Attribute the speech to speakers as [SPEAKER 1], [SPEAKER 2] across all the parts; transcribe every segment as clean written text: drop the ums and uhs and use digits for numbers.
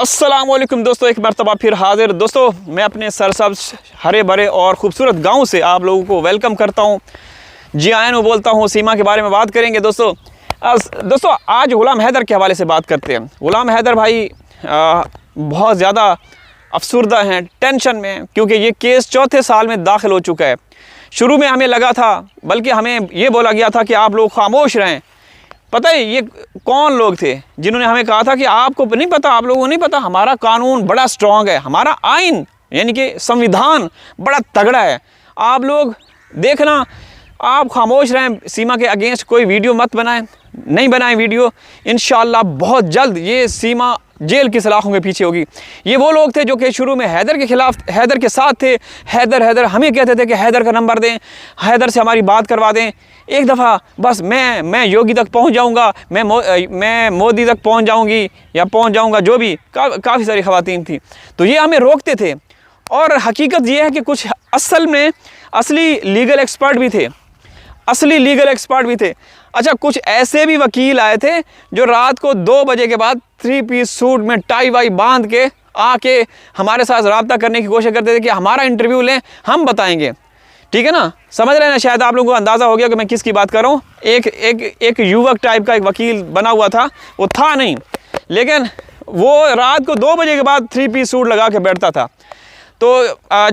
[SPEAKER 1] अस्सलामुअलैकुम दोस्तों, एक मरतबा फिर हाजिर। दोस्तों मैं अपने सरसब्ज़ हरे भरे और ख़ूबसूरत गांव से आप लोगों को वेलकम करता हूं। जी आयन वो बोलता हूं। सीमा के बारे में बात करेंगे दोस्तों। आज ग़ुलाम हैदर के हवाले से बात करते हैं। ग़ुलाम हैदर भाई बहुत ज़्यादा अफसुर्दा हैं, टेंशन में हैं, क्योंकि ये केस चौथे साल में दाखिल हो चुका है। शुरू में हमें लगा था, बल्कि हमें ये बोला गया था कि आप लोग खामोश रहें। पता है ये कौन लोग थे जिन्होंने हमें कहा था कि आपको नहीं पता, आप लोगों को नहीं पता, हमारा कानून बड़ा स्ट्रॉन्ग है, हमारा आइन यानी कि संविधान बड़ा तगड़ा है, आप लोग देखना, आप खामोश रहें, सीमा के अगेंस्ट कोई वीडियो मत बनाएं। नहीं बनाएं वीडियो, इंशाअल्लाह बहुत जल्द ये सीमा जेल की सलाखों के पीछे होगी। ये वो लोग थे जो कि शुरू में हैदर के खिलाफ, हैदर के साथ थे। हैदर हमें कहते थे कि हैदर का नंबर दें, हैदर से हमारी बात करवा दें। एक दफ़ा बस मैं योगी तक पहुंच जाऊंगा, मैं मोदी तक पहुंच जाऊंगी या पहुंच जाऊंगा, जो भी काफ़ी सारी ख़वातीन थी, तो ये हमें रोकते थे। और हकीकत ये है कि कुछ असल में असली लीगल एक्सपर्ट भी थे, असली लीगल एक्सपर्ट भी थे। अच्छा, कुछ ऐसे भी वकील आए थे जो रात को 2 बजे के बाद 3 पीस सूट में टाई वाई बांध के आके हमारे साथ रब्ता करने की कोशिश करते थे कि हमारा इंटरव्यू लें, हम बताएंगे। ठीक है ना, समझ रहे हैं ना? शायद आप लोगों को अंदाज़ा हो गया कि मैं किसकी बात कर रहा हूँ। एक युवक टाइप का एक वकील बना हुआ था, वो था नहीं, लेकिन वो रात को 2 बजे के बाद 3 पीस सूट लगा के बैठता था। तो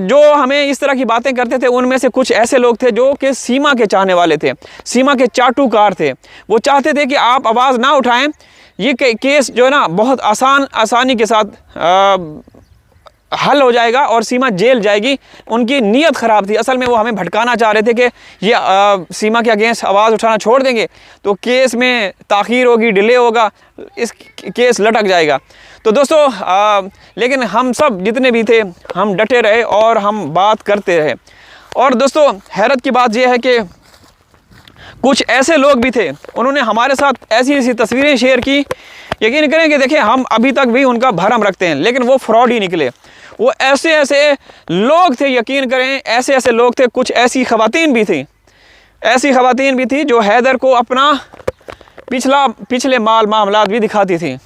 [SPEAKER 1] जो हमें इस तरह की बातें करते थे, उनमें से कुछ ऐसे लोग थे जो कि सीमा के चाहने वाले थे, सीमा के चाटुकार थे। वो चाहते थे कि आप आवाज़ ना उठाएं, ये केस जो है ना बहुत आसानी के साथ हल हो जाएगा और सीमा जेल जाएगी। उनकी नीयत ख़राब थी। असल में वो हमें भटकाना चाह रहे थे कि ये सीमा के अगेंस्ट आवाज़ उठाना छोड़ देंगे तो केस में ताख़ीर होगी, डिले होगा, इस केस लटक जाएगा। तो दोस्तों लेकिन हम सब जितने भी थे, हम डटे रहे और हम बात करते रहे। और दोस्तों हैरत की बात यह है कि कुछ ऐसे लोग भी थे, उन्होंने हमारे साथ ऐसी ऐसी तस्वीरें शेयर की, यकीन करें कि देखिए हम अभी तक भी उनका भरम रखते हैं, लेकिन वो फ्रॉड ही निकले। वो ऐसे ऐसे लोग थे, यकीन करें ऐसे ऐसे लोग थे। कुछ ऐसी ख़वातीन भी थी, ऐसी ख़वातीन भी थी जो हैदर को अपना पिछले मामलात भी दिखाती थी।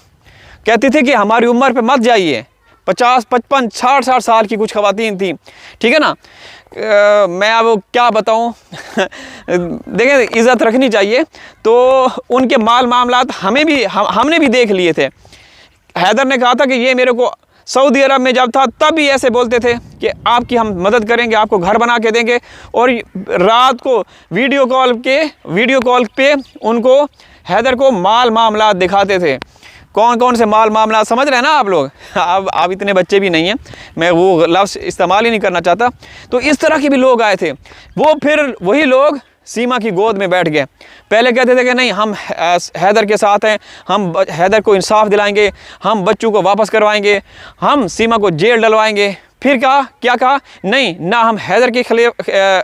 [SPEAKER 1] कहती थी कि हमारी उम्र पे मत जाइए। 50, 55, 60 साल की कुछ ख़वातीन थी। ठीक है ना, मैं अब क्या बताऊं देखें, इज़्ज़त रखनी चाहिए। तो उनके मामलात हमने भी देख लिए थे। हैदर ने कहा था कि ये मेरे को सऊदी अरब में जब था तब भी ऐसे बोलते थे कि आपकी हम मदद करेंगे, आपको घर बना के देंगे। और रात को वीडियो कॉल पे उनको हैदर को मामलात दिखाते थे। कौन कौन से मामला समझ रहे हैं ना आप लोग? अब इतने बच्चे भी नहीं हैं, मैं वो लफ्ज़ इस्तेमाल ही नहीं करना चाहता। तो इस तरह के भी लोग आए थे। वो फिर वही लोग सीमा की गोद में बैठ गए। पहले कहते थे कि नहीं, हम हैदर के साथ हैं, हम हैदर को इंसाफ दिलाएंगे, हम बच्चों को वापस करवाएंगे, हम सीमा को जेल डलवाएंगे। फिर क्या कहा? नहीं, ना हम हैदर के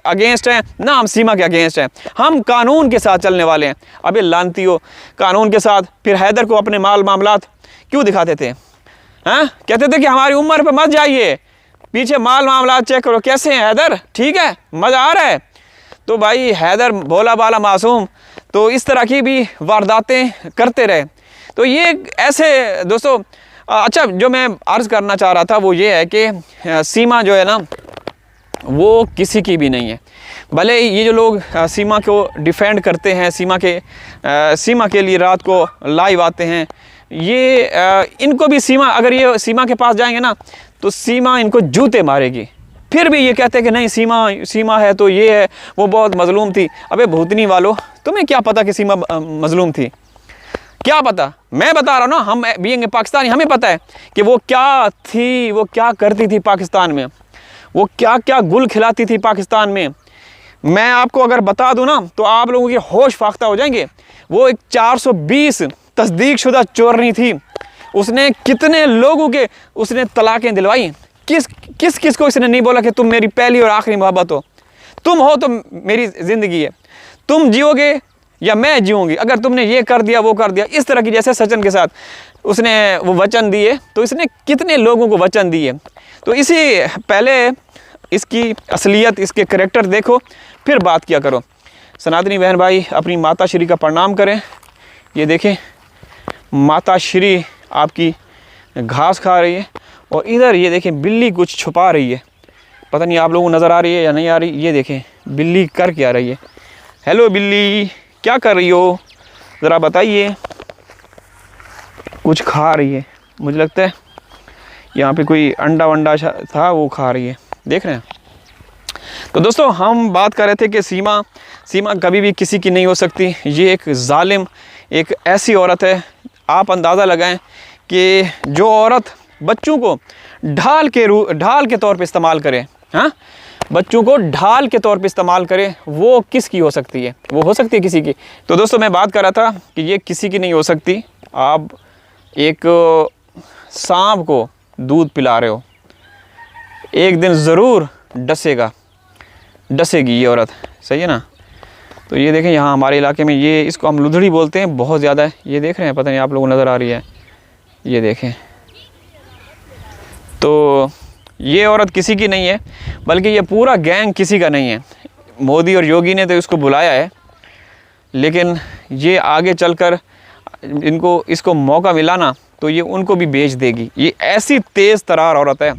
[SPEAKER 1] अगेंस्ट हैं, ना हम सीमा के अगेंस्ट हैं, हम कानून के साथ चलने वाले हैं। अबे लानतियों, कानून के साथ फिर हैदर को अपने मामलात क्यों दिखाते थे? हाँ, कहते थे कि हमारी उम्र पे मत जाइए, पीछे मामलात चेक करो, कैसे हैं हैदर, ठीक है, मज़ा आ रहा है। तो भाई हैदर भोला भाला मासूम, तो इस तरह की भी वारदातें करते रहे। तो ये ऐसे दोस्तों। अच्छा, जो मैं अर्ज़ करना चाह रहा था वो ये है कि सीमा जो है ना वो किसी की भी नहीं है। भले ये जो लोग सीमा को डिफेंड करते हैं, सीमा के लिए रात को लाइव आते हैं, ये इनको भी सीमा, अगर ये सीमा के पास जाएंगे ना तो सीमा इनको जूते मारेगी। फिर भी ये कहते हैं कि नहीं, सीमा है तो ये है, वो बहुत मज़लूम थी। अबे भूतनी वालों, तुम्हें क्या पता कि सीमा मज़लूम थी? क्या पता? मैं बता रहा हूँ ना, हम बीइंग पाकिस्तानी हमें पता है कि वो क्या थी, वो क्या करती थी पाकिस्तान में, वो क्या क्या गुल खिलाती थी पाकिस्तान में। मैं आपको अगर बता दूँ ना तो आप लोगों के होश फाख्ता हो जाएंगे। वो एक 420 तस्दीक शुदा चोरनी थी। उसने कितने लोगों के उसने तलाक़ें दिलवाई। किस को इसने नहीं बोला कि तुम मेरी पहली और आखिरी मोहब्बत हो, तुम हो तो मेरी ज़िंदगी है, तुम जियोगे या मैं जीऊँगी, अगर तुमने ये कर दिया वो कर दिया। इस तरह की, जैसे सचिन के साथ उसने वो वचन दिए, तो इसने कितने लोगों को वचन दिए। तो इसी पहले इसकी असलियत, इसके करैक्टर देखो, फिर बात किया करो। सनातनी बहन भाई अपनी माता श्री का प्रणाम करें। ये देखें माता श्री आपकी घास खा रही है। और इधर ये देखें बिल्ली कुछ छुपा रही है, पता नहीं आप लोगों को नज़र आ रही है या नहीं आ रही। ये देखें बिल्ली कर क्या रही है। हेलो बिल्ली, क्या कर रही हो, ज़रा बताइए। कुछ खा रही है, मुझे लगता है यहाँ पे कोई अंडा वंडा था वो खा रही है, देख रहे हैं। तो दोस्तों हम बात कर रहे थे कि सीमा कभी भी किसी की नहीं हो सकती। ये एक जालिम, एक ऐसी औरत है, आप अंदाज़ा लगाएं कि जो औरत बच्चों को ढाल के तौर पे इस्तेमाल करे, हाँ, बच्चों को ढाल के तौर पे इस्तेमाल करे, वो किसकी हो सकती है? वो हो सकती है किसी की। तो दोस्तों मैं बात कर रहा था कि ये किसी की नहीं हो सकती। आप एक सांप को दूध पिला रहे हो, एक दिन ज़रूर डसेगी ये औरत, सही है ना। तो ये देखें यहाँ हमारे इलाके में ये, इसको हम लुधड़ी बोलते हैं, बहुत ज़्यादा है। ये देख रहे हैं, पता नहीं आप लोगों को नज़र आ रही है, ये देखें। तो ये औरत किसी की नहीं है, बल्कि ये पूरा गैंग किसी का नहीं है। मोदी और योगी ने तो इसको बुलाया है, लेकिन ये आगे चलकर इसको मौका मिला ना तो ये उनको भी बेच देगी। ये ऐसी तेज़ तरार औरत है।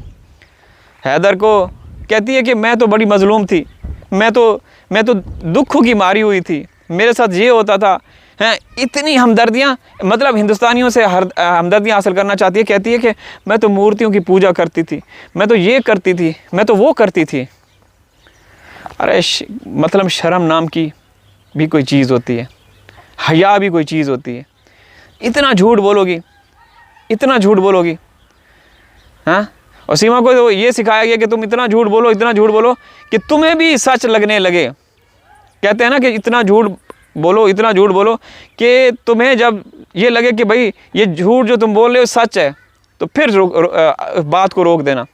[SPEAKER 1] हैदर को कहती है कि मैं तो बड़ी मज़लूम थी, मैं तो दुखों की मारी हुई थी, मेरे साथ ये होता था, हैं, इतनी हमदर्दियाँ, मतलब हिंदुस्तानियों से हमदर्दियाँ हासिल करना चाहती है। कहती है कि मैं तो मूर्तियों की पूजा करती थी, मैं तो ये करती थी, मैं तो वो करती थी। अरे मतलब शर्म नाम की भी कोई चीज़ होती है, हया भी कोई चीज़ होती है। इतना झूठ बोलोगी, इतना झूठ बोलोगी, हाँ। और सीमा को तो ये सिखाया गया कि तुम इतना झूठ बोलो कि तुम्हें भी सच लगने लगे। कहते हैं ना कि इतना झूठ बोलो कि तुम्हें जब ये लगे कि भाई ये झूठ जो तुम बोल रहे हो सच है, तो फिर बात को रोक देना,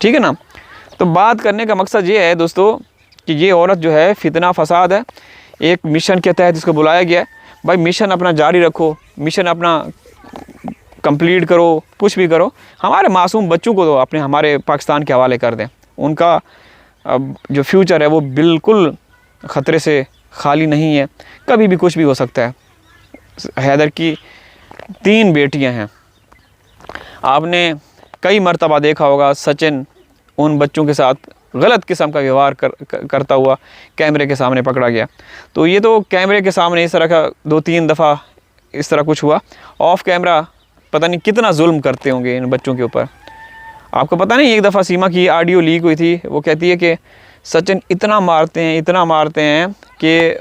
[SPEAKER 1] ठीक है ना। तो बात करने का मकसद ये है दोस्तों कि ये औरत जो है फितना फसाद है। एक मिशन के तहत इसको बुलाया गया है। भाई मिशन अपना जारी रखो, मिशन अपना कंप्लीट करो, कुछ भी करो, हमारे मासूम बच्चों को तो हमारे पाकिस्तान के हवाले कर दें। उनका अब जो फ्यूचर है वो बिल्कुल ख़तरे से खाली नहीं है, कभी भी कुछ भी हो सकता है। हैदर की 3 बेटियां हैं। आपने कई मर्तबा देखा होगा सचिन उन बच्चों के साथ गलत किस्म का व्यवहार करता हुआ कैमरे के सामने पकड़ा गया। तो ये तो कैमरे के सामने इस तरह का 2-3 दफ़ा इस तरह कुछ हुआ। ऑफ कैमरा पता नहीं कितना जुल्म करते होंगे इन बच्चों के ऊपर। आपको पता नहीं, एक दफ़ा सीमा की ऑडियो लीक हुई थी, वो कहती है कि सचिन इतना मारते हैं कि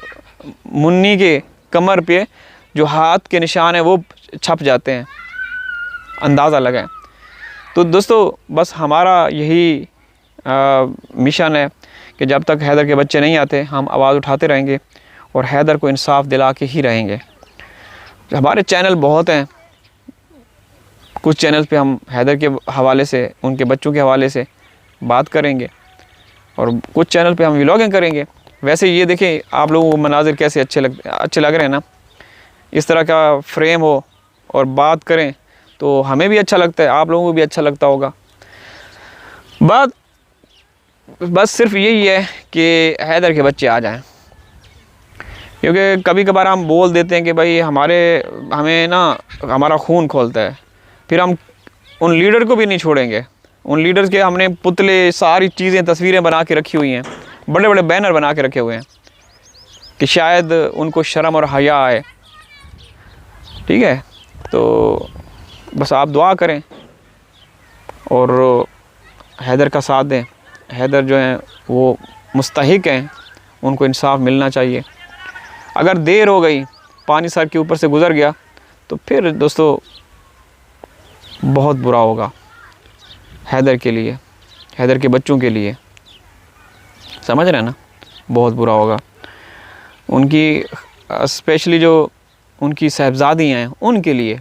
[SPEAKER 1] मुन्नी के कमर पे जो हाथ के निशान हैं वो छप जाते हैं, अंदाज़ा लगाएं। तो दोस्तों बस हमारा यही मिशन है कि जब तक हैदर के बच्चे नहीं आते हम आवाज़ उठाते रहेंगे और हैदर को इंसाफ दिला के ही रहेंगे। हमारे चैनल बहुत हैं, कुछ चैनल पे हम हैदर के हवाले से, उनके बच्चों के हवाले से बात करेंगे और कुछ चैनल पे हम व्लॉगिंग करेंगे। वैसे ये देखें आप लोगों को मनाजिर कैसे अच्छे लग रहे हैं ना, इस तरह का फ्रेम हो और बात करें तो हमें भी अच्छा लगता है, आप लोगों को भी अच्छा लगता होगा। बात बस सिर्फ यही है कि हैदर के बच्चे आ जाएं, क्योंकि कभी कभार हम बोल देते हैं कि भाई हमें ना हमारा खून खोलता है, फिर हम उन लीडर को भी नहीं छोड़ेंगे। उन लीडर्स के हमने पुतले, सारी चीज़ें, तस्वीरें बना के रखी हुई हैं, बड़े बड़े बैनर बना के रखे हुए हैं कि शायद उनको शर्म और हया आए, ठीक है। तो बस आप दुआ करें और हैदर का साथ दें। हैदर जो हैं वो मुस्तहिक हैं, उनको इंसाफ मिलना चाहिए। अगर देर हो गई, पानी सर के ऊपर से गुज़र गया, तो फिर दोस्तों बहुत बुरा होगा हैदर के लिए, हैदर के बच्चों के लिए, समझ रहे हैं ना, बहुत बुरा होगा। उनकी स्पेशली जो उनकी साहबजादियाँ हैं उनके लिए।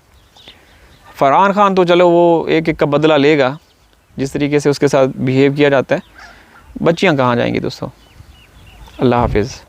[SPEAKER 1] फरहान ख़ान तो चलो वो एक का बदला लेगा, जिस तरीके से उसके साथ बिहेव किया जाता है। बच्चियाँ कहाँ जाएंगी दोस्तों। अल्लाह हाफिज़।